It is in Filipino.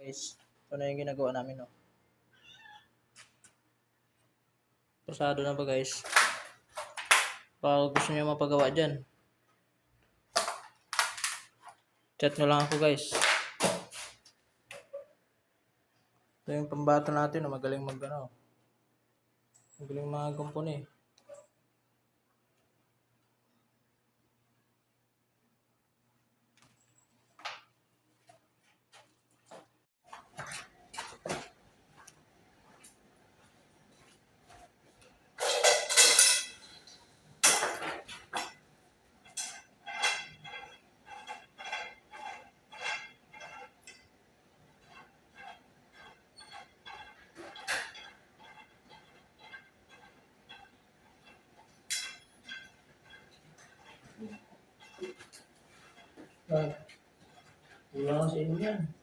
guys. Ito na yung ginagawa namin, no. Pasado na ba, guys? Baka gusto niyo mapagawa dyan, chat nyo lang ako, guys. Ito yung pambata natin, no. Magaling magaling mag-compone, eh. Wala sa inyo yan.